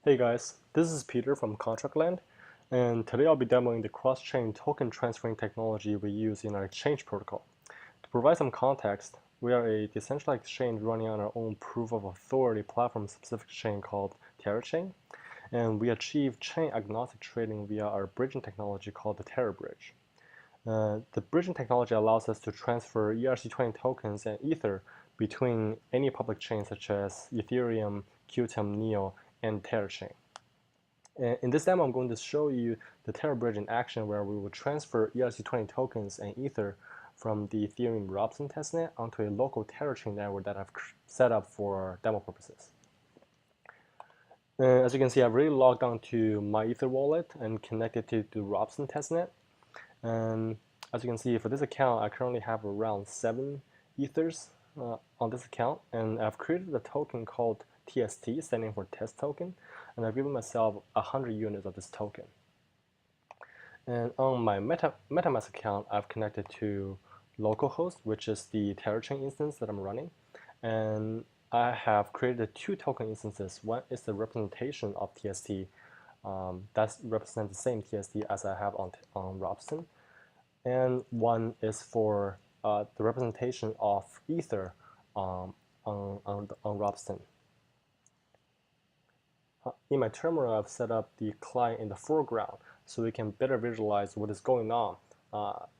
Hey guys, this is Peter from Contractland, and today I'll be demoing the cross-chain token transferring technology we use in our exchange protocol. To provide some context, we are a decentralized exchange running on our own proof of authority platform-specific chain called TerraChain, and we achieve chain-agnostic trading via our bridging technology called the TerraBridge. The bridging technology allows us to transfer ERC20 tokens and Ether between any public chain such as Ethereum, Qtum, Neo, and TerraChain. In this demo, I'm going to show you the TerraBridge in action where we will transfer ERC20 tokens and Ether from the Ethereum Robson testnet onto a local TerraChain network that I've set up for demo purposes. As you can see, I've already logged on to my Ether wallet and connected to the Robson testnet. And as you can see, for this account, I currently have around 7 Ethers on this account, and I've created a token called TST, standing for test token, and I've given myself 100 units of this token. And on my MetaMask account, I've connected to localhost, which is the TerraChain instance that I'm running, and I have created 2 token instances. One is the representation of TST, that represents the same TST as I have on Robson, and one is for the representation of Ether on Robson. In my terminal, I've set up the client in the foreground so we can better visualize what is going on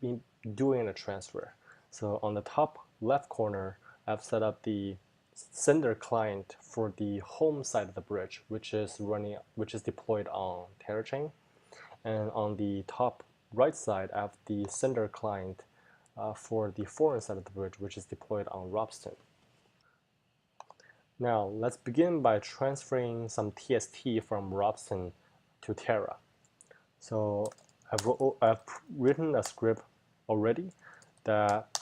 in doing a transfer. So on the top left corner, I've set up the sender client for the home side of the bridge, which is deployed on TerraChain. And on the top right side, I have the sender client for the foreign side of the bridge, which is deployed on Robson. Now, let's begin by transferring some TST from Robson to Terra. So I've written a script already that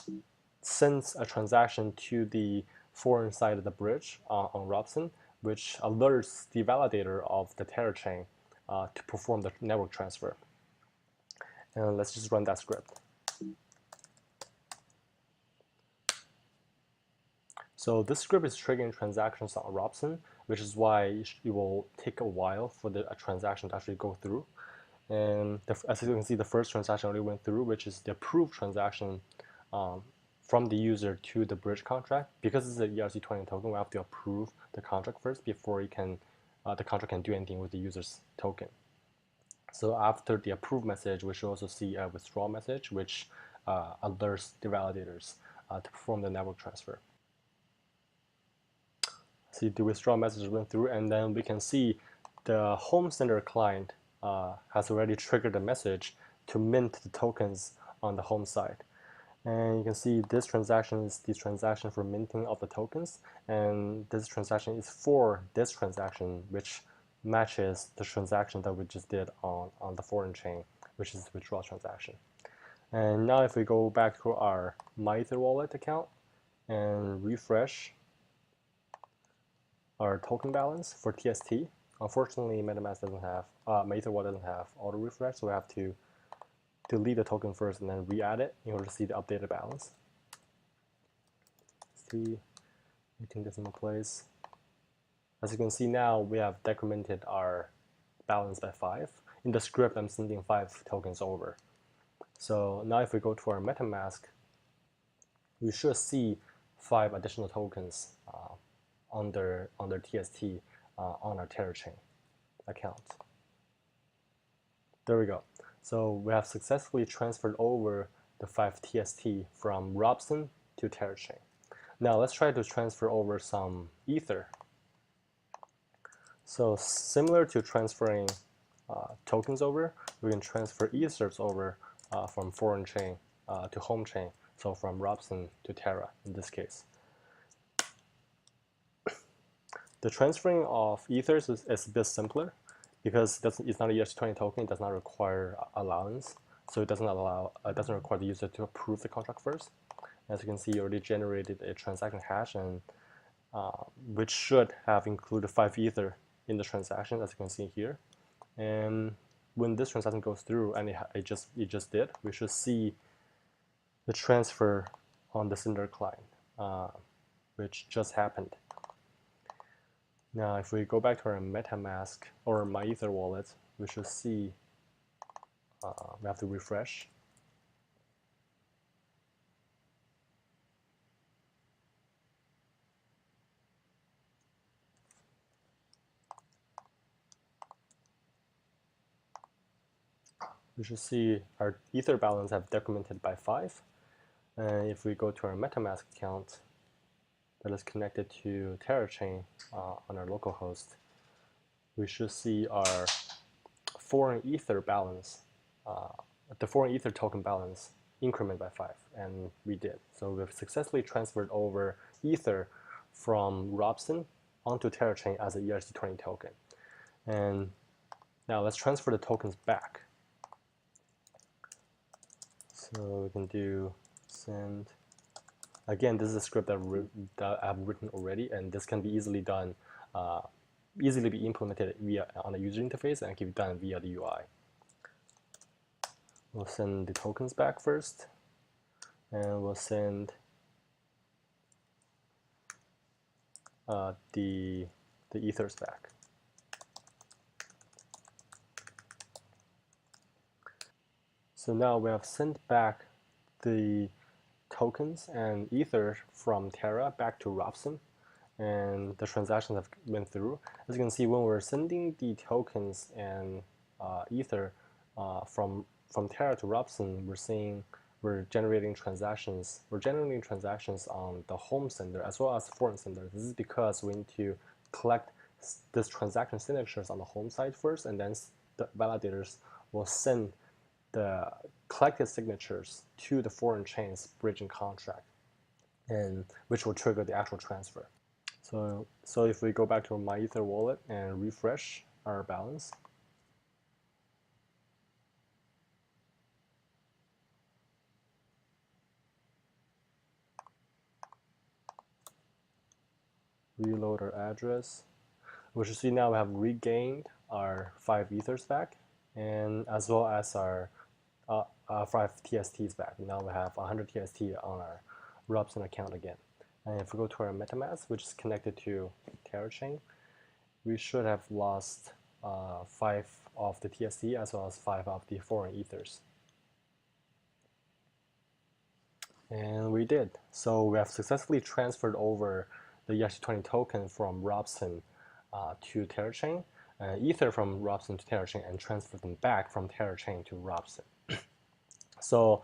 sends a transaction to the foreign side of the bridge on Robson, which alerts the validator of the TerraChain to perform the network transfer. And let's just run that script. So this script is triggering transactions on Robson, which is why it will take a while for the transaction to actually go through. And as you can see, the first transaction already went through, which is the approved transaction from the user to the bridge contract. Because it's an ERC20 token, we have to approve the contract first before the contract can do anything with the user's token. So after the approve message, we should also see a withdrawal message, which alerts the validators to perform the network transfer. See, the withdrawal message went through, and then we can see the home sender client has already triggered a message to mint the tokens on the home side. And you can see this transaction is the transaction for minting of the tokens, and this transaction is for this transaction, which matches the transaction that we just did on the foreign chain, which is the withdrawal transaction. And now if we go back to our MyEther wallet account and refresh our token balance for TST, unfortunately MetaMask doesn't have, MyEther wallet doesn't have auto refresh, so we have to delete the token first and then re-add it in order to see the updated balance. See, 18 decimal place. As you can see now, we have decremented our balance by 5. In the script, I'm sending 5 tokens over. So now if we go to our MetaMask, we should see 5 additional tokens under TST on our TerraChain account. There we go. So we have successfully transferred over the 5 TST from Robson to TerraChain. Now let's try to transfer over some Ether. So similar to transferring tokens over, we can transfer Ethers over from foreign chain to home chain, so from Robson to Terra in this case. The transferring of Ethers is a bit simpler because it's not a ERC20 token. It does not require allowance, so it doesn't require the user to approve the contract first. As you can see, you already generated a transaction hash, and which should have included 5 Ether in the transaction, as you can see here. And when this transaction goes through, and it just did, we should see the transfer on the sender client, which just happened. Now, if we go back to our MetaMask or MyEther wallet, we should see we have to refresh. We should see our Ether balance have decremented by 5. And if we go to our MetaMask account that is connected to TerraChain on our localhost, we should see our foreign Ether balance, the foreign Ether token balance increment by 5, and we did. So we've successfully transferred over Ether from Robson onto TerraChain as a ERC20 token. And now let's transfer the tokens back. So we can do send. Again, this is a script that I've written already, and this can be easily done, easily be implemented on the user interface and can be done via the UI. We'll send the tokens back first, and we'll send the ethers back. So now we have sent back the tokens and ether from Terra back to Robson, and the transactions have went through. As you can see, when we're sending the tokens and ether from Terra to Robson, we're generating transactions. We're generating transactions on the home sender as well as foreign sender. This is because we need to collect this transaction signatures on the home side first, and then the validators will send the collected signatures to the foreign chain's bridging contract, and which will trigger the actual transfer. So if we go back to my Ether wallet and refresh our balance, reload our address, we should see now we have regained our 5 ethers back, and as well as our 5 TSTs back. Now we have 100 TST on our Robson account again. And if we go to our MetaMask, which is connected to TerraChain, we should have lost 5 of the TST as well as 5 of the foreign ethers. And we did. So we have successfully transferred over the ERC20 token from Robson to TerraChain, Ether from Robson to TerraChain, and transferred them back from TerraChain to Robson. So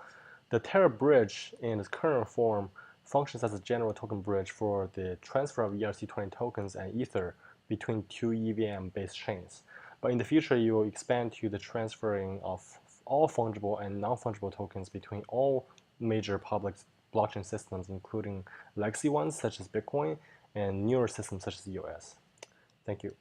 the Terra bridge in its current form functions as a general token bridge for the transfer of ERC20 tokens and Ether between 2 EVM-based chains. But in the future, you will expand to the transferring of all fungible and non-fungible tokens between all major public blockchain systems, including legacy ones such as Bitcoin and newer systems such as EOS. Thank you.